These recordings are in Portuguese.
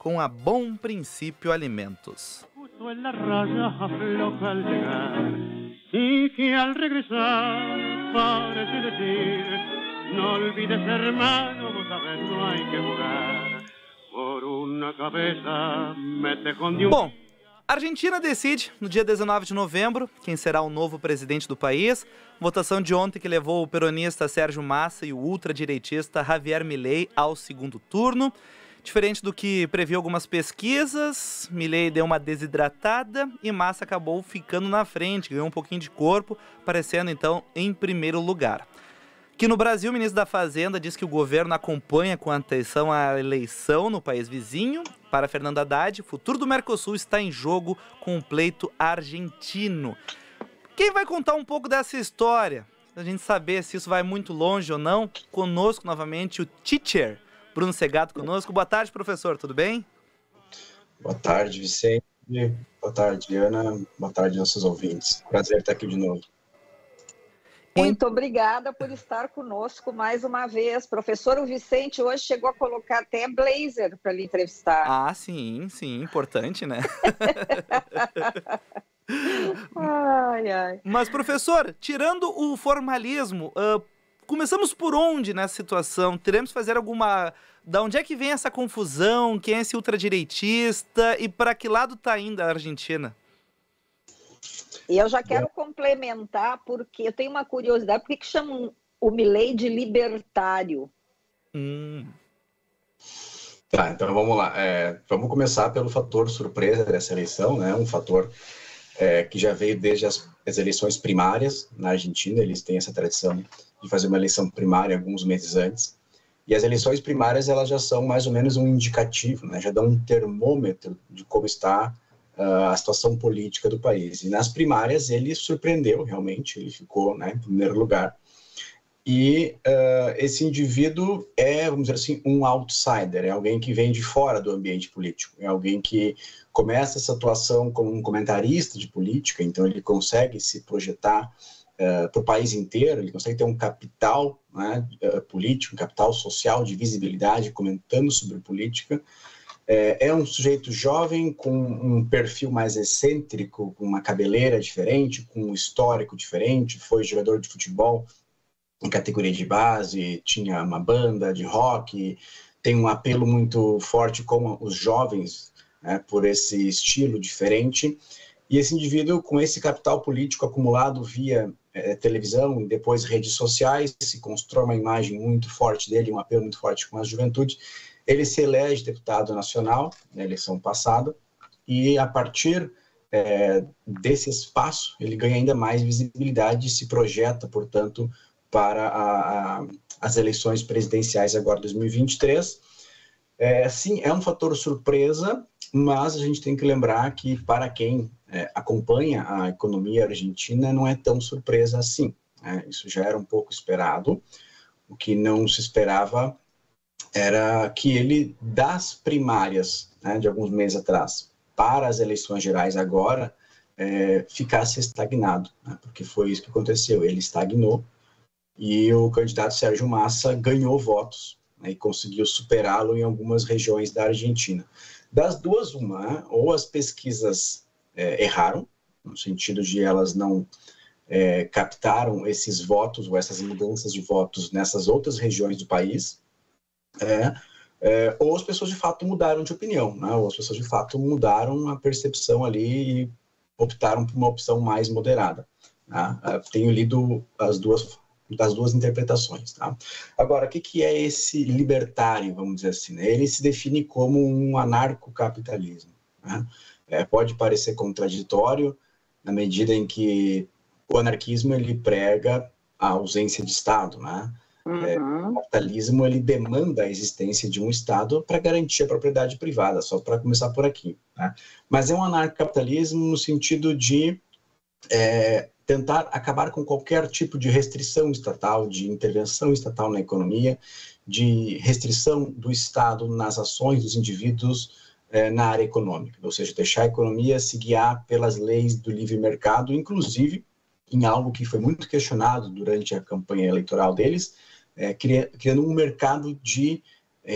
com a Bom Princípio Alimentos. Y que al regresar parece decir, no olvides hermano, vos sabés, no hay que jugar por una cabeza, me te escondió. Bom, a Argentina decide, no dia 19 de novembro, quem será o novo presidente do país. Votação de ontem que levou o peronista Sérgio Massa e o ultradireitista Javier Milei ao segundo turno. Diferente do que previu algumas pesquisas, Milei deu uma desidratada e Massa acabou ficando na frente, ganhou um pouquinho de corpo, aparecendo então em primeiro lugar. Aqui no Brasil, o ministro da Fazenda diz que o governo acompanha com atenção a eleição no país vizinho. Para Fernando Haddad, o futuro do Mercosul está em jogo com o pleito argentino. Quem vai contar um pouco dessa história, a gente saber se isso vai muito longe ou não, conosco novamente o teacher Bruno Segato conosco. Boa tarde, professor, tudo bem? Boa tarde, Vicente. Boa tarde, Ana. Boa tarde, nossos ouvintes. Prazer estar aqui de novo. Muito obrigada por estar conosco mais uma vez. Professor, o Vicente hoje chegou a colocar até blazer para lhe entrevistar. Ah, sim, importante, né? Ai, ai. Mas, professor, tirando o formalismo, começamos por onde nessa situação? Teremos que fazer alguma... Da onde é que vem essa confusão? Quem é esse ultradireitista? E para que lado está indo a Argentina? E eu já quero complementar, porque eu tenho uma curiosidade. Por que chamam o Milei de libertário? Tá, então vamos lá. Vamos começar pelo fator surpresa dessa eleição, né? Um fator que já veio desde as eleições primárias na Argentina. Eles têm essa tradição de fazer uma eleição primária alguns meses antes. E as eleições primárias, elas já são mais ou menos um indicativo, né? Já dão um termômetro de como está a situação política do país. E nas primárias ele surpreendeu realmente, ele ficou, né, em primeiro lugar. E esse indivíduo é, vamos dizer assim, um outsider, é alguém que vem de fora do ambiente político, é alguém que começa essa atuação como um comentarista de política, então ele consegue se projetar para o país inteiro, ele consegue ter um capital, né, político, um capital social de visibilidade, comentando sobre política. É um sujeito jovem, com um perfil mais excêntrico, com uma cabeleira diferente, com um histórico diferente, foi jogador de futebol em categoria de base, tinha uma banda de rock, tem um apelo muito forte com os jovens, né, por esse estilo diferente. E esse indivíduo, com esse capital político acumulado via televisão e depois redes sociais, se constrói uma imagem muito forte dele, um apelo muito forte com a juventude. Ele se elege deputado nacional na eleição passada e, a partir desse espaço, ele ganha ainda mais visibilidade e se projeta, portanto, para as eleições presidenciais agora, 2023. Sim, é um fator surpresa, mas a gente tem que lembrar que, para quem acompanha a economia argentina, não é tão surpresa assim, né? Isso já era um pouco esperado. O que não se esperava era que ele, das primárias, né, de alguns meses atrás, para as eleições gerais agora, ficasse estagnado, né, porque foi isso que aconteceu. Ele estagnou e o candidato Sérgio Massa ganhou votos, né, e conseguiu superá-lo em algumas regiões da Argentina. Das duas, uma, né, ou as pesquisas erraram, no sentido de elas não captaram esses votos ou essas mudanças de votos nessas outras regiões do país, ou as pessoas de fato mudaram de opinião, né? Ou as pessoas de fato mudaram a percepção ali e optaram por uma opção mais moderada, né? Tenho lido as duas interpretações, tá? Agora, o que é esse libertário, vamos dizer assim, né? Ele se define como um anarcocapitalismo, né? Pode parecer contraditório na medida em que o anarquismo ele prega a ausência de Estado, né? O capitalismo ele demanda a existência de um Estado para garantir a propriedade privada, só para começar por aqui, né? Mas é um anarcocapitalismo no sentido de tentar acabar com qualquer tipo de restrição estatal, de intervenção estatal na economia, de restrição do Estado nas ações dos indivíduos na área econômica, ou seja, deixar a economia se guiar pelas leis do livre mercado, inclusive em algo que foi muito questionado durante a campanha eleitoral deles, criando um mercado de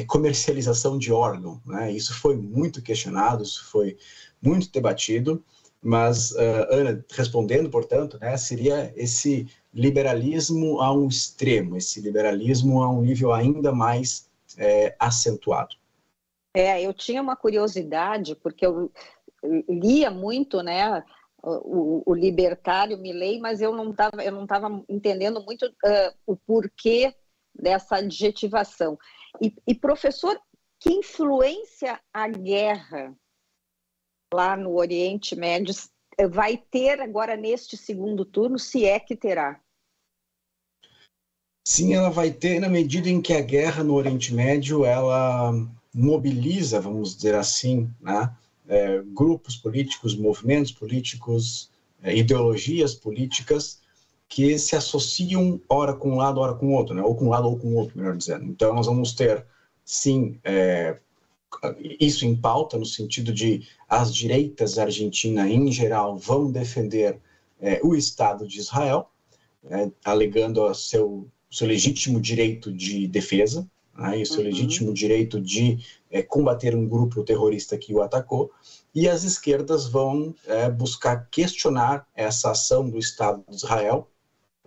comercialização de órgão, né? Isso foi muito questionado, isso foi muito debatido, mas, Ana, respondendo, portanto, né, seria esse liberalismo a um extremo, esse liberalismo a um nível ainda mais acentuado. Eu tinha uma curiosidade, porque eu lia muito, né, o libertário Milei, mas eu não estava entendendo muito o porquê dessa adjetivação. E, professor, que influência a guerra lá no Oriente Médio vai ter agora neste segundo turno, se é que terá? Sim, ela vai ter na medida em que a guerra no Oriente Médio, ela mobiliza, vamos dizer assim, né, grupos políticos, movimentos políticos, ideologias políticas que se associam ora com um lado, ora com o outro, né, ou com um lado ou com o outro, melhor dizendo. Então, nós vamos ter, sim, isso em pauta, no sentido de as direitas da Argentina, em geral, vão defender o Estado de Israel, alegando o seu legítimo direito de defesa, né, e o seu legítimo direito de combater um grupo terrorista que o atacou, e as esquerdas vão buscar questionar essa ação do Estado de Israel,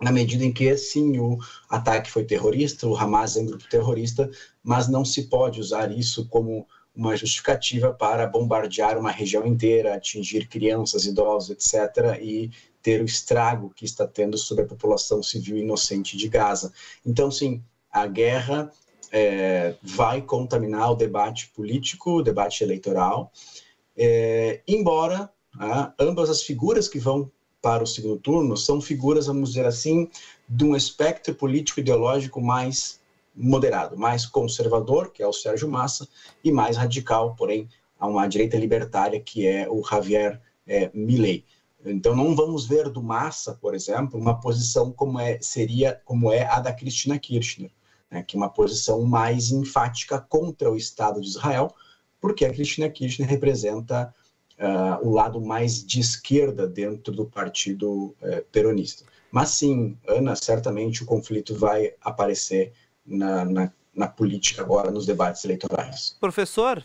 na medida em que, sim, o ataque foi terrorista, o Hamas é um grupo terrorista, mas não se pode usar isso como uma justificativa para bombardear uma região inteira, atingir crianças, idosos, etc., e ter o estrago que está tendo sobre a população civil inocente de Gaza. Então, sim, a guerra vai contaminar o debate político, o debate eleitoral, embora ambas as figuras que vão para o segundo turno são figuras, vamos dizer assim, de um espectro político-ideológico mais moderado, mais conservador, que é o Sérgio Massa, e mais radical, porém, a uma direita libertária, que é o Javier Milei. Então, não vamos ver do Massa, por exemplo, uma posição como é a da Cristina Kirchner, né, que é uma posição mais enfática contra o Estado de Israel, porque a Cristina Kirchner representa o lado mais de esquerda dentro do partido peronista. Mas sim, Ana, certamente o conflito vai aparecer na política agora, nos debates eleitorais. Professor,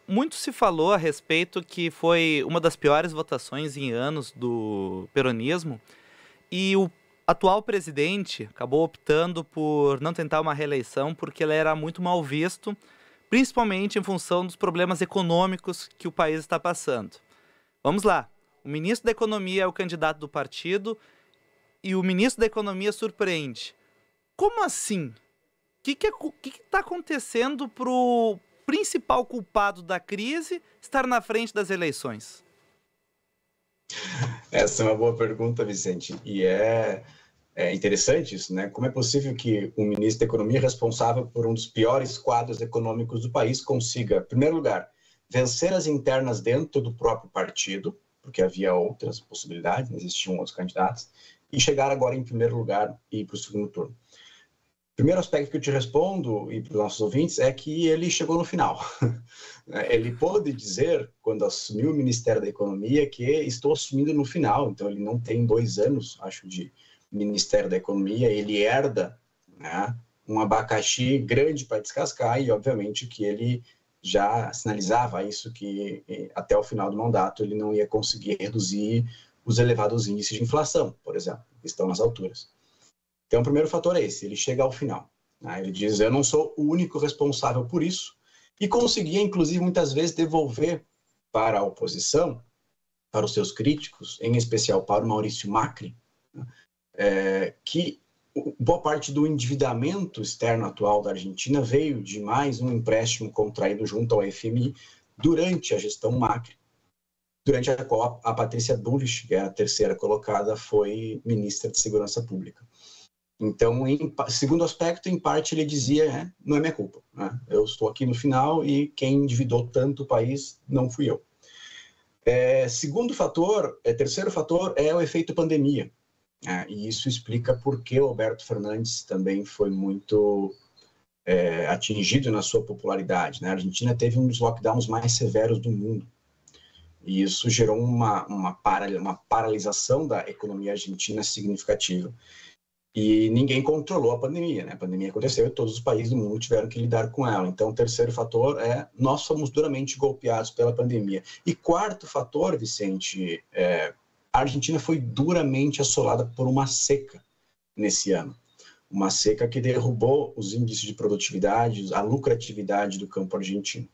muito se falou a respeito que foi uma das piores votações em anos do peronismo, e o atual presidente acabou optando por não tentar uma reeleição porque ele era muito mal visto, principalmente em função dos problemas econômicos que o país está passando. Vamos lá, o ministro da Economia é o candidato do partido e o ministro da Economia surpreende. Como assim? O que está acontecendo para o principal culpado da crise estar na frente das eleições? Essa é uma boa pergunta, Vicente, e é interessante isso, né? Como é possível que o ministro da Economia, responsável por um dos piores quadros econômicos do país, consiga, em primeiro lugar, vencer as internas dentro do próprio partido, porque havia outras possibilidades, não existiam outros candidatos, e chegar agora em primeiro lugar e ir para o segundo turno. O primeiro aspecto que eu te respondo, e para os nossos ouvintes, é que ele chegou no final. Ele pôde dizer, quando assumiu o Ministério da Economia, que estou assumindo no final, então ele não tem 2 anos, acho, de Ministério da Economia, ele herda, né, um abacaxi grande para descascar, e obviamente que ele já sinalizava isso, que até o final do mandato ele não ia conseguir reduzir os elevados índices de inflação, por exemplo, que estão nas alturas. Então, o primeiro fator é esse, ele chega ao final, né? Ele diz, eu não sou o único responsável por isso, e conseguia, inclusive, muitas vezes devolver para a oposição, para os seus críticos, em especial para o Maurício Macri, né, que boa parte do endividamento externo atual da Argentina veio de mais um empréstimo contraído junto ao FMI durante a gestão Macri, durante a qual a Patrícia Bullrich, que é a terceira colocada, foi ministra de Segurança Pública. Então, segundo aspecto, em parte ele dizia, não é minha culpa, né? Eu estou aqui no final e quem endividou tanto o país não fui eu. Segundo fator, terceiro fator é o efeito pandemia. E isso explica por que o Alberto Fernandes também foi muito atingido na sua popularidade, né? A Argentina teve um dos lockdowns mais severos do mundo. E isso gerou uma paralisação da economia argentina significativa. E ninguém controlou a pandemia, né? A pandemia aconteceu e todos os países do mundo tiveram que lidar com ela. Então, o terceiro fator é nós fomos duramente golpeados pela pandemia. E quarto fator, Vicente, a Argentina foi duramente assolada por uma seca nesse ano. Uma seca que derrubou os índices de produtividade, a lucratividade do campo argentino.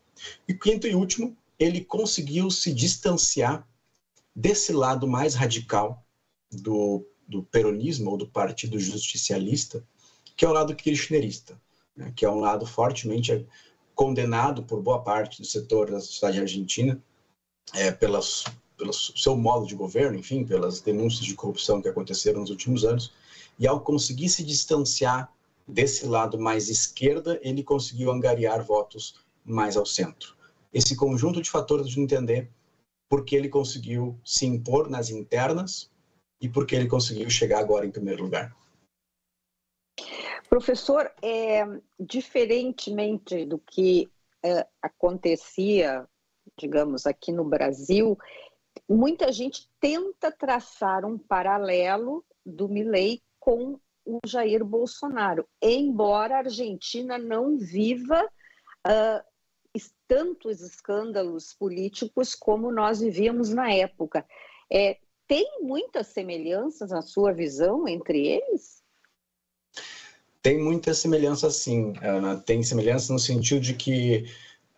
E quinto e último, ele conseguiu se distanciar desse lado mais radical do peronismo ou do Partido Justicialista, que é o lado kirchnerista, né, que é um lado fortemente condenado por boa parte do setor da sociedade argentina pelo seu modo de governo, enfim, pelas denúncias de corrupção que aconteceram nos últimos anos. E ao conseguir se distanciar desse lado mais esquerda, ele conseguiu angariar votos mais ao centro. Esse conjunto de fatores de entender por que ele conseguiu se impor nas internas e por que ele conseguiu chegar agora em primeiro lugar. Professor, diferentemente do que acontecia, digamos, aqui no Brasil, muita gente tenta traçar um paralelo do Milei com o Jair Bolsonaro, embora a Argentina não viva tantos escândalos políticos como nós vivíamos na época. Tem muitas semelhanças, na sua visão, entre eles? Tem muita semelhança, sim, Ana. Tem semelhança no sentido de que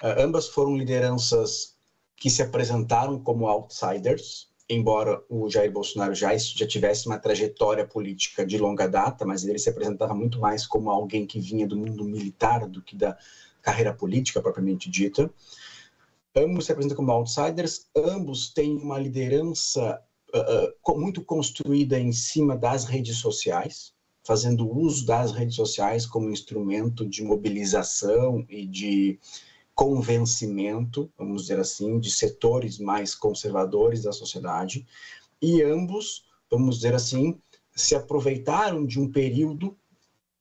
ambas foram lideranças que se apresentaram como outsiders, embora o Jair Bolsonaro já tivesse uma trajetória política de longa data, mas ele se apresentava muito mais como alguém que vinha do mundo militar do que da carreira política propriamente dita. Ambos se apresentam como outsiders, ambos têm uma liderança muito construída em cima das redes sociais, fazendo uso das redes sociais como instrumento de mobilização e de convencimento, vamos dizer assim, de setores mais conservadores da sociedade, e ambos, vamos dizer assim, se aproveitaram de um período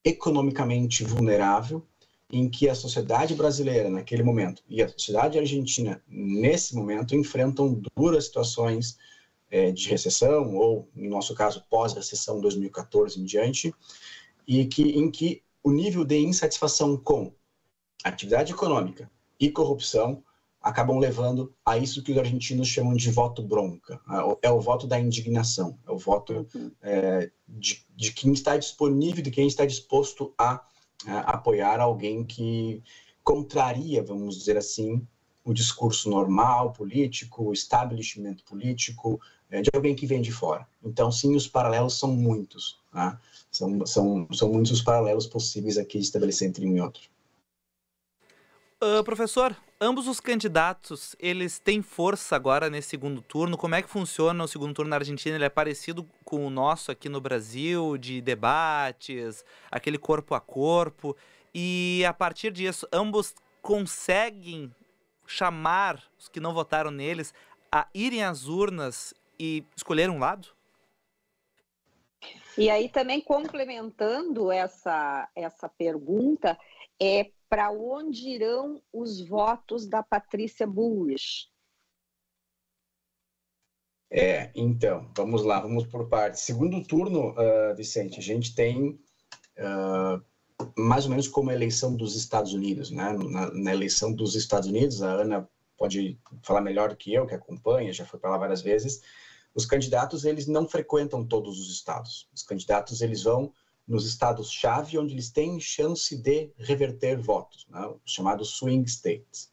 economicamente vulnerável em que a sociedade brasileira, naquele momento, e a sociedade argentina, nesse momento, enfrentam duras situações de recessão, ou, no nosso caso, pós-recessão 2014 em diante, e em que o nível de insatisfação com atividade econômica e corrupção acabam levando a isso que os argentinos chamam de voto bronca. É o voto da indignação, é o voto de quem está disponível, de quem está disposto a apoiar alguém que contraria, vamos dizer assim, o discurso normal, político, o establishment político, de alguém que vem de fora. Então, sim, os paralelos são muitos. Tá? São muitos os paralelos possíveis aqui de estabelecer entre um e outro. Professor, ambos os candidatos, eles têm força agora nesse segundo turno. Como é que funciona o segundo turno na Argentina? Ele é parecido com o nosso aqui no Brasil, de debates, aquele corpo a corpo. E, a partir disso, ambos conseguem chamar os que não votaram neles a irem às urnas e escolher um lado? E aí, também complementando essa pergunta, para onde irão os votos da Patrícia Bullrich? Então, vamos lá, vamos por partes. Segundo turno, Vicente, a gente tem mais ou menos como a eleição dos Estados Unidos, né? Na eleição dos Estados Unidos, a Ana pode falar melhor do que eu, que acompanha, já foi para lá várias vezes. Os candidatos, eles não frequentam todos os estados. Os candidatos, eles vão nos estados-chave, onde eles têm chance de reverter votos, né? Os chamados swing states.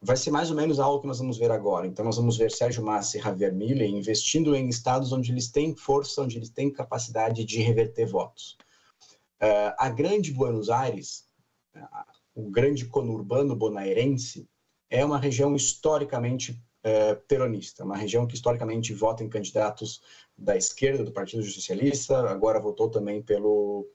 Vai ser mais ou menos algo que nós vamos ver agora. Então, nós vamos ver Sérgio Massa e Javier Milei investindo em estados onde eles têm força, onde eles têm capacidade de reverter votos. A grande Buenos Aires, o grande conurbano bonaerense, é uma região historicamente peronista, uma região que historicamente vota em candidatos da esquerda, do Partido Justicialista, agora votou também pelo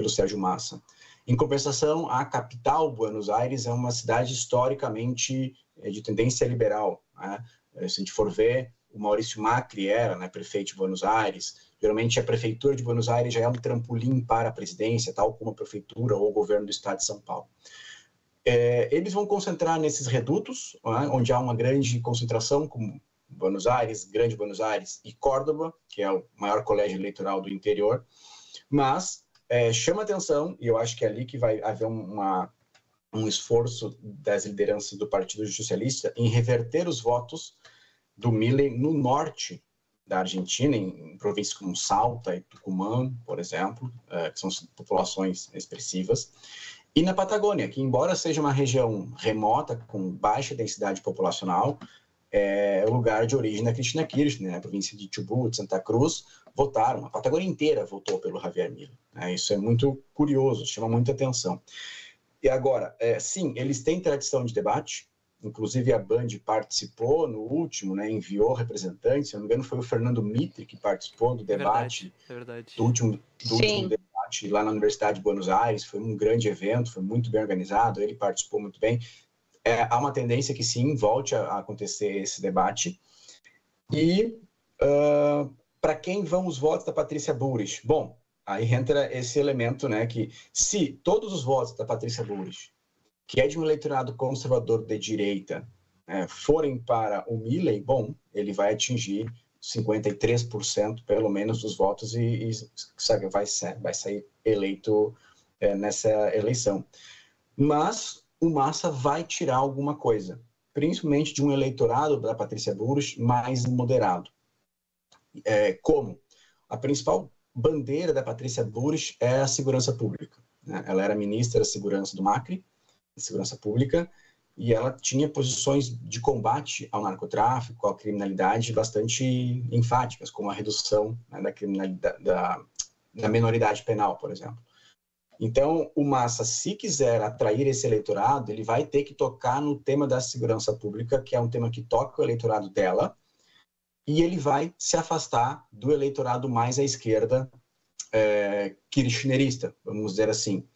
Sérgio Massa. Em compensação, a capital, Buenos Aires, é uma cidade historicamente de tendência liberal, né? Se a gente for ver, o Maurício Macri era, né, prefeito de Buenos Aires. Geralmente a prefeitura de Buenos Aires já é um trampolim para a presidência, tal como a prefeitura ou o governo do estado de São Paulo. Eles vão concentrar nesses redutos, né, onde há uma grande concentração, como Buenos Aires, Grande Buenos Aires e Córdoba, que é o maior colégio eleitoral do interior, Mas chama atenção, e eu acho que é ali que vai haver um esforço das lideranças do Partido Justicialista em reverter os votos do Milei no norte da Argentina, em províncias como Salta e Tucumã, por exemplo, que são populações expressivas, e na Patagônia, que embora seja uma região remota, com baixa densidade populacional, é o lugar de origem da Cristina Kirchner, né? A província de Chubut, Santa Cruz, votaram, a Patagônia inteira votou pelo Javier Milei. Né? Isso é muito curioso, chama muita atenção. E agora, sim, eles têm tradição de debate, inclusive a Band participou no último, né, enviou representantes, se não me engano foi o Fernando Mitre que participou do debate, do último debate lá na Universidade de Buenos Aires, foi um grande evento, foi muito bem organizado, ele participou muito bem. Há uma tendência que sim, volte a acontecer esse debate. E para quem vão os votos da Patrícia Bullrich? Bom, aí entra esse elemento, né, que se todos os votos da Patrícia Bullrich, que é de um eleitorado conservador de direita, forem para o Milei, bom, ele vai atingir 53% pelo menos dos votos e sabe, vai sair eleito nessa eleição. Mas o Massa vai tirar alguma coisa, principalmente de um eleitorado da Patrícia Bullrich mais moderado. Como? A principal bandeira da Patrícia Bullrich é a segurança pública. Né? Ela era ministra da segurança do Macri, de segurança pública, e ela tinha posições de combate ao narcotráfico, à criminalidade bastante enfáticas, como a redução, né, da criminalidade, da minoridade penal, por exemplo. Então, o Massa, se quiser atrair esse eleitorado, ele vai ter que tocar no tema da segurança pública, que é um tema que toca o eleitorado dela, e ele vai se afastar do eleitorado mais à esquerda, kirchnerista, vamos dizer assim.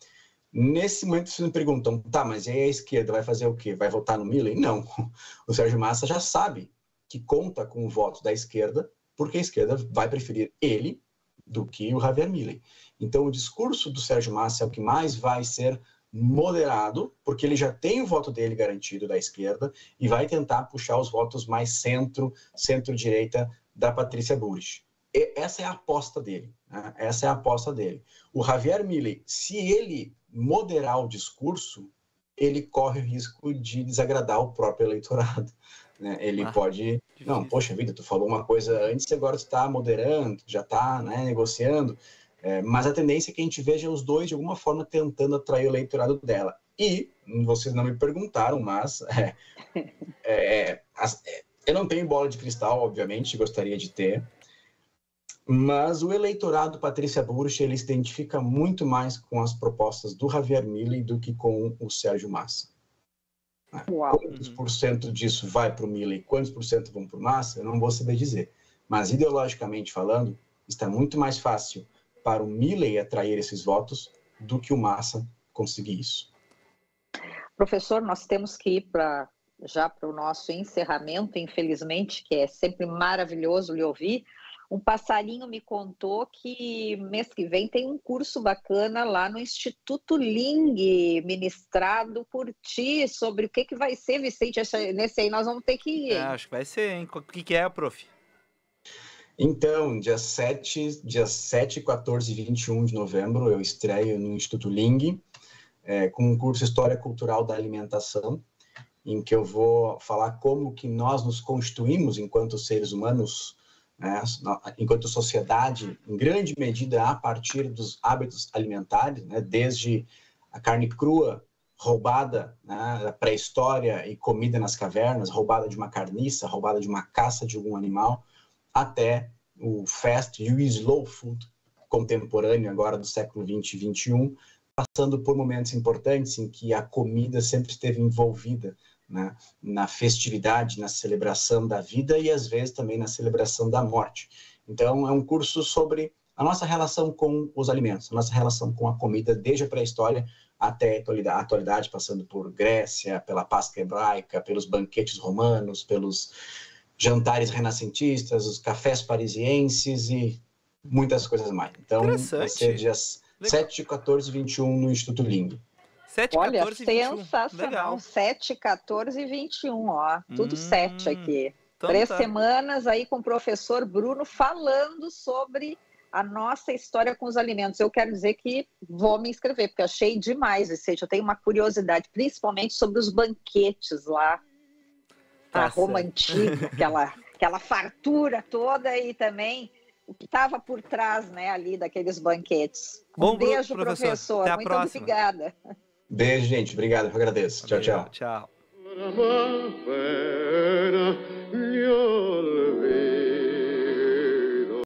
Nesse momento, vocês me perguntam, tá, mas e aí a esquerda vai fazer o quê? Vai votar no Milei? Não. O Sérgio Massa já sabe que conta com o voto da esquerda, porque a esquerda vai preferir ele do que o Javier Milei. Então, o discurso do Sérgio Massa é o que mais vai ser moderado, porque ele já tem o voto dele garantido da esquerda e vai tentar puxar os votos mais centro-direita da Patrícia Bullrich. Essa é a aposta dele. Né? Essa é a aposta dele. O Javier Milei, se ele moderar o discurso, ele corre o risco de desagradar o próprio eleitorado. Né? Ele pode... Difícil. Não, poxa vida, tu falou uma coisa antes e agora tu está moderando, já está, né, negociando. Mas a tendência é que a gente veja os dois, de alguma forma, tentando atrair o eleitorado dela. E, vocês não me perguntaram, mas... eu não tenho bola de cristal, obviamente, gostaria de ter. Mas o eleitorado Patrícia Bullrich, ele se identifica muito mais com as propostas do Javier Milei do que com o Sérgio Massa. Uau. Quantos por cento disso vai para o Milei, quantos por cento vão para o Massa, eu não vou saber dizer. Mas, ideologicamente falando, está muito mais fácil para o Milei atrair esses votos do que o Massa conseguir isso. Professor, nós temos que ir já para o nosso encerramento, infelizmente, que é sempre maravilhoso lhe ouvir. Um passarinho me contou que mês que vem tem um curso bacana lá no Instituto Ling, ministrado por ti, sobre o que vai ser, Vicente. Nesse aí nós vamos ter que ir. Acho que vai ser, hein? O que é, prof? Então, dia 7, 14 e 21 de novembro, eu estreio no Instituto Ling, com um curso História Cultural da Alimentação, em que eu vou falar como que nós nos constituímos enquanto seres humanos, enquanto sociedade, em grande medida a partir dos hábitos alimentares, né, desde a carne crua roubada, né, da pré-história e comida nas cavernas, roubada de uma carniça, roubada de uma caça de algum animal, até o fast e o slow food contemporâneo agora do século 20 e 21, passando por momentos importantes em que a comida sempre esteve envolvida, né, na festividade, na celebração da vida e, às vezes, também na celebração da morte. Então, é um curso sobre a nossa relação com os alimentos, a nossa relação com a comida, desde a pré-história até a atualidade, passando por Grécia, pela Páscoa hebraica, pelos banquetes romanos, pelos jantares renascentistas, os cafés parisienses e muitas coisas mais. Então, vai ser dias 7, 14 e 21 no Instituto Ling. 7, Olha, 14 e 21. Sensacional. Legal. 7, 14 e 21, ó. Tudo 7 aqui. Então 3 semanas aí com o professor Bruno falando sobre a nossa história com os alimentos. Eu quero dizer que vou me inscrever, porque achei demais, Vicente. Eu tenho uma curiosidade, principalmente sobre os banquetes lá, a Roma antiga, aquela fartura toda e também o que estava por trás, né, ali daqueles banquetes. Bom, beijo, professor. Até a Muito próxima. obrigada. Beijo, gente. Obrigado. Eu agradeço. Tchau, tchau. Tchau.